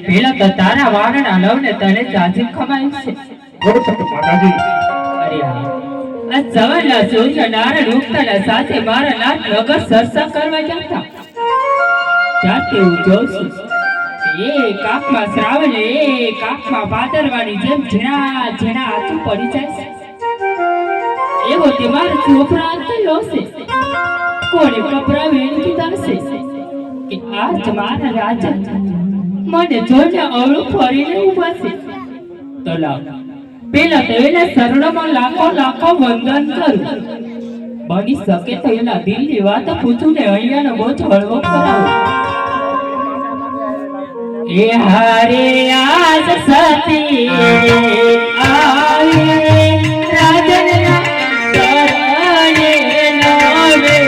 પેલા તો તારા વારના લવને તને જાજી ખમાય છે. માતાજી અરે આ સવારના સૂર્ય નારાયણ ઉગતાના સાથે મારા નાથ નગર સરસા કરવા જતા જાતે હું જોઉં છું એ કાકમાં શ્રાવણ એ કાકમાં ભાદરવાની જેમ ઝીણા ઝીણા આંસુ પડી જાય છે. એવો તે મારો છોકરો આંતેલો છે. કોને કપરાવે એમ કીધા છે કે આજ મારા રાજા મને જોઈને અવળું ફરીને ઉભા છે. તો લાવ પેલા તો એના શરણમાં લાખો લાખો વંદન કરું. બની શકે તો એના દિલની વાત પૂછું ને અહીંયાનો બોજ હળવો કરાવું. એ હારે આજ સતી આવે રાજનના શરણે નવે